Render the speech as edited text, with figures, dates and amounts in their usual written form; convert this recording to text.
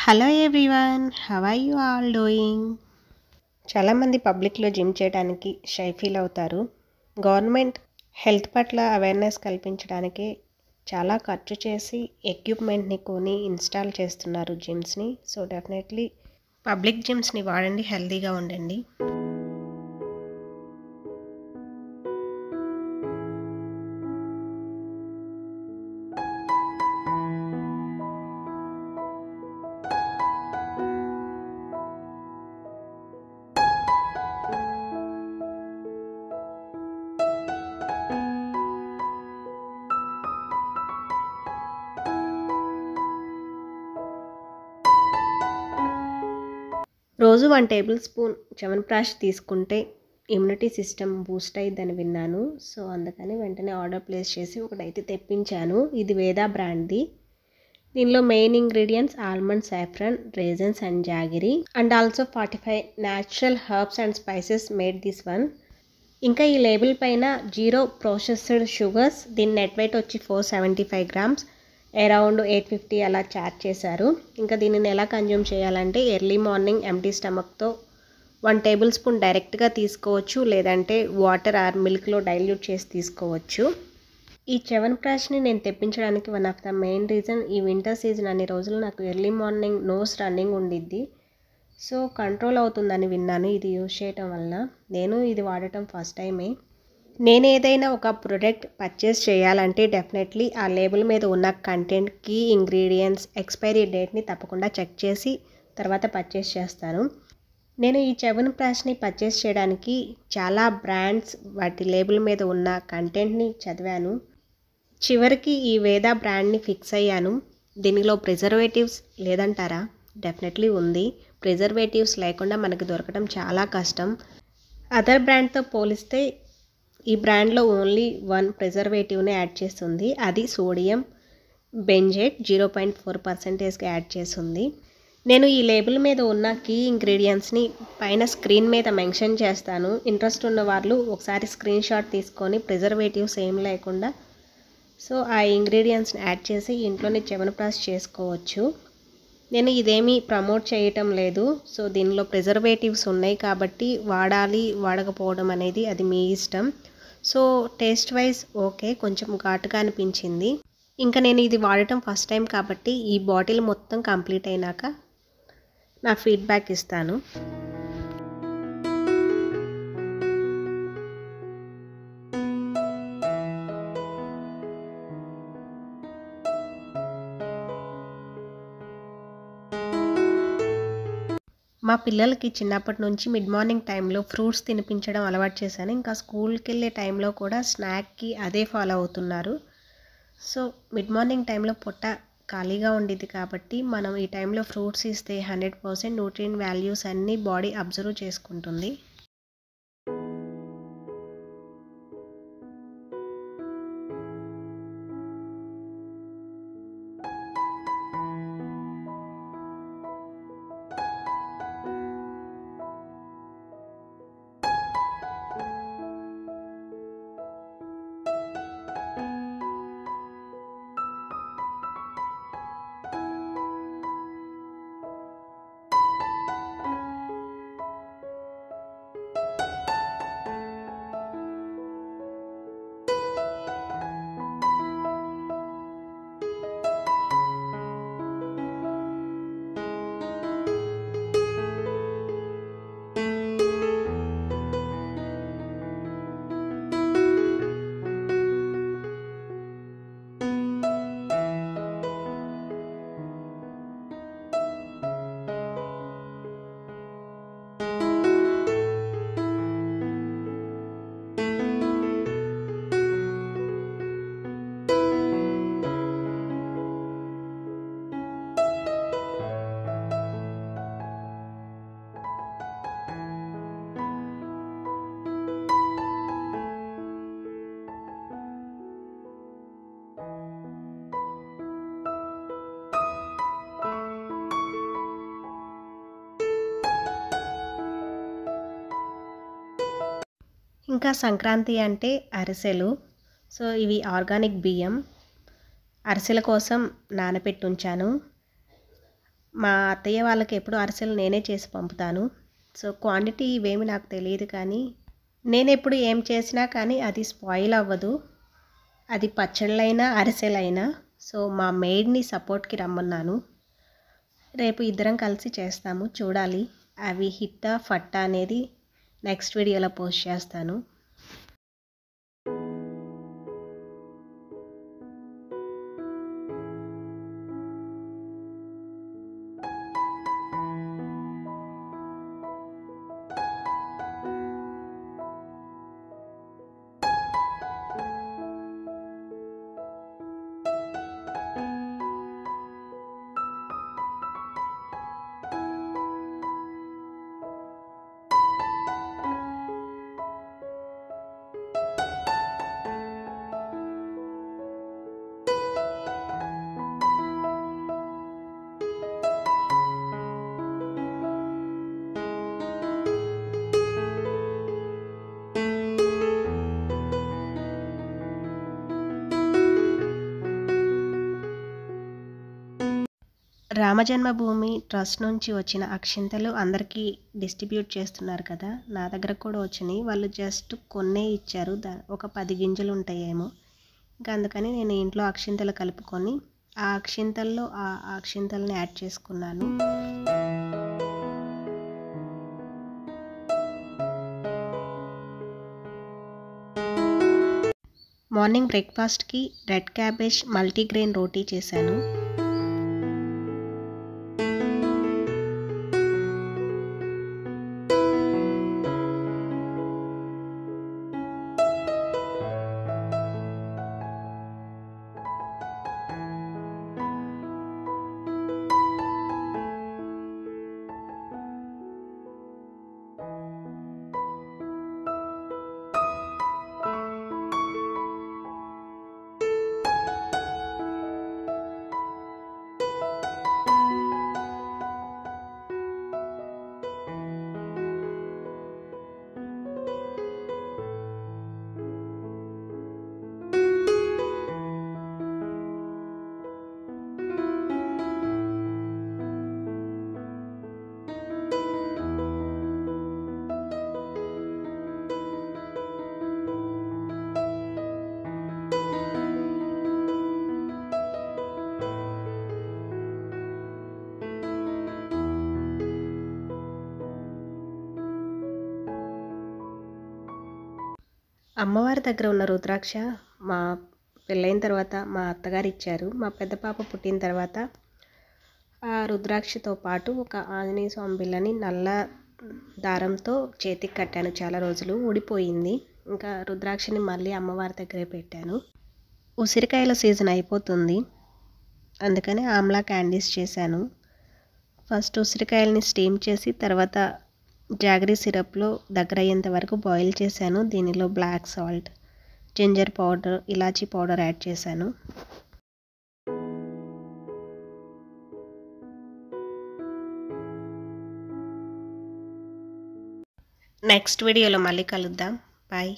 Hello everyone, how are you all doing? చాలామంది పబ్లిక్లో gym చేయడానికి షై ఫీల్ అవుతారు. గవర్నమెంట్ హెల్త్ పట్ల అవేర్నెస్ కల్పించడానికి చాలా ఖర్చు చేసి ఎక్విప్మెంట్ని కొని ఇన్స్టాల్ చేస్తున్నారు జిమ్స్ని. సో డెఫినెట్లీ పబ్లిక్ జిమ్స్ని వాడండి, హెల్తీగా ఉండండి. రోజు 1 టేబుల్ స్పూన్ చ్యవన్ప్రాష్ తీసుకుంటే ఇమ్యూనిటీ సిస్టమ్ బూస్ట్ అయ్యిద్దని విన్నాను. సో అందుకని వెంటనే ఆర్డర్ ప్లేస్ చేసి ఒకటైతే తెప్పించాను. ఇది వేదా బ్రాండ్ది. దీనిలో main ingredients almond, saffron, raisins and jaggery and also 45 natural herbs and spices made this one. ఇంకా ఈ లేబుల్ పైన 0 ప్రాసెస్డ్ షుగర్స్, దీని నెట్ వెయిట్ వచ్చి 475 గ్రామ్స్, అరౌండ్ 850 అలా చార్జ్ చేశారు. ఇంకా దీనిని ఎలా కన్జ్యూమ్ చేయాలంటే ఎర్లీ మార్నింగ్ ఎంటీ స్టమక్తో 1 టేబుల్ స్పూన్ డైరెక్ట్గా తీసుకోవచ్చు, లేదంటే వాటర్ ఆర్ మిల్క్లో డైల్యూట్ చేసి తీసుకోవచ్చు. ఈ చ్యవన్ప్రాష్ని నేను తెప్పించడానికి one of the main reason, ఈ వింటర్ సీజన్ అన్ని రోజులు నాకు ఎర్లీ మార్నింగ్ నోస్ రన్నింగ్ ఉండిద్ది. సో కంట్రోల్ అవుతుందని విన్నాను ఇది యూజ్ చేయటం వలన. నేను ఇది వాడటం ఫస్ట్ టైమే. నేను ఏదైనా ఒక ప్రోడక్ట్ పర్చేస్ చేయాలంటే డెఫినెట్లీ ఆ లేబుల్ మీద ఉన్న కంటెంట్, కీ ఇంగ్రీడియంట్స్, ఎక్స్పైరీ డేట్ని తప్పకుండా చెక్ చేసి తర్వాత పర్చేస్ చేస్తాను. నేను ఈ చ్యవన్ప్రాష్ని పర్చేస్ చేయడానికి చాలా బ్రాండ్స్ వాటి లేబుల్ మీద ఉన్న కంటెంట్ని చదివాను. చివరికి ఈ వేదా బ్రాండ్ని ఫిక్స్ అయ్యాను. దీనిలో ప్రిజర్వేటివ్స్ లేదంటారా? డెఫినెట్లీ ఉంది. ప్రిజర్వేటివ్స్ లేకుండా మనకు దొరకడం చాలా కష్టం. అదర్ బ్రాండ్తో పోలిస్తే ఈ బ్రాండ్లో ఓన్లీ 1 ప్రిజర్వేటివ్ని యాడ్ చేస్తుంది. అది సోడియం బెంజేట్ 0.4% యాడ్ చేస్తుంది. నేను ఈ లేబుల్ మీద ఉన్న కీ ఇంగ్రీడియంట్స్ని పైన స్క్రీన్ మీద మెన్షన్ చేస్తాను. ఇంట్రెస్ట్ ఉన్న వాళ్ళు ఒకసారి స్క్రీన్ షాట్ తీసుకొని ప్రిజర్వేటివ్స్ ఏం లేకుండా సో ఆ ఇంగ్రీడియంట్స్ని యాడ్ చేసి ఇంట్లోనే చ్యవన్ప్రాష్ చేసుకోవచ్చు. నేను ఇదేమీ ప్రమోట్ చేయటం లేదు. సో దీనిలో ప్రిజర్వేటివ్స్ ఉన్నాయి కాబట్టి వాడాలి వాడకపోవడం అనేది అది మీ ఇష్టం. సో టేస్ట్ వైజ్ ఓకే, కొంచెం ఘాటుగా అనిపించింది. ఇంకా నేను ఇది వాడటం ఫస్ట్ టైం కాబట్టి ఈ బాటిల్ మొత్తం కంప్లీట్ అయినాక నా ఫీడ్బ్యాక్ ఇస్తాను. మా పిల్లలకి చిన్నప్పటి నుంచి మిడ్ మార్నింగ్ టైంలో ఫ్రూట్స్ తినిపించడం అలవాటు చేశాను. ఇంకా స్కూల్కి వెళ్ళే టైంలో కూడా స్నాక్కి అదే ఫాలో అవుతున్నారు. సో మిడ్ మార్నింగ్ టైంలో పొట్ట ఖాళీగా ఉండిద్ది కాబట్టి మనం ఈ టైంలో ఫ్రూట్స్ ఇస్తే 100% న్యూట్రియంట్ వాల్యూస్ అన్నీ బాడీ అబ్జర్వ్ చేసుకుంటుంది. ఇంకా సంక్రాంతి అంటే అరిసెలు. సో ఇవి ఆర్గానిక్ బియ్యం. అరిసెల కోసం నానబెట్టి ఉంచాను. మా అత్తయ్య వాళ్ళకి ఎప్పుడు అరిసెలు నేనే చేసి పంపుతాను. సో క్వాంటిటీ ఇవేమి నాకు తెలియదు, కానీ నేను ఎప్పుడు ఏం చేసినా కానీ అది స్పాయిల్ అవ్వదు, అది పచ్చళ్ళైనా అరిసెలైనా. సో మా మెయిడ్ని సపోర్ట్కి రమ్మన్నాను. రేపు ఇద్దరం కలిసి చేస్తాము, చూడాలి అవి హిట్టా ఫట్టా అనేది నెక్స్ట్ వీడియోలో పోస్ట్ చేస్తాను. రామజన్మభూమి ట్రస్ట్ నుంచి వచ్చిన అక్షింతలు అందరికీ డిస్ట్రిబ్యూట్ చేస్తున్నారు కదా, నా దగ్గర కూడా వచ్చినాయి. వాళ్ళు జస్ట్ కొన్నే ఇచ్చారు, ఒక 10 గింజలు ఉంటాయేమో. ఇంకా అందుకని నేను ఇంట్లో అక్షింతలు కలుపుకొని ఆ అక్షింతల్లో ఆ అక్షింతల్ని యాడ్ చేసుకున్నాను. మార్నింగ్ బ్రేక్ఫాస్ట్కి రెడ్ క్యాబేజ్ మల్టీగ్రెయిన్ రోటీ చేశాను. అమ్మవారి దగ్గర ఉన్న రుద్రాక్ష మా పెళ్ళైన తర్వాత మా అత్తగారు ఇచ్చారు. మా పెద్ద పాప పుట్టిన తర్వాత ఆ రుద్రాక్షతో పాటు ఒక ఆంజనేయ స్వామి బిళ్ళని నల్ల దారంతో చేతికి కట్టాను. చాలా రోజులు ఊడిపోయింది. ఇంకా రుద్రాక్షని మళ్ళీ అమ్మవారి దగ్గరే పెట్టాను. ఉసిరికాయల సీజన్ అయిపోతుంది, అందుకని ఆమ్లా క్యాండీస్ చేశాను. ఫస్ట్ ఉసిరికాయలని స్టీమ్ చేసి తర్వాత జాగరీ సిరప్లో దగ్గర అయ్యేంత వరకు బాయిల్ చేశాను. దీనిలో బ్లాక్ సాల్ట్, జింజర్ పౌడర్, ఇలాచీ పౌడర్ యాడ్ చేశాను. నెక్స్ట్ వీడియోలో మళ్ళీ కలుద్దాం. బాయ్.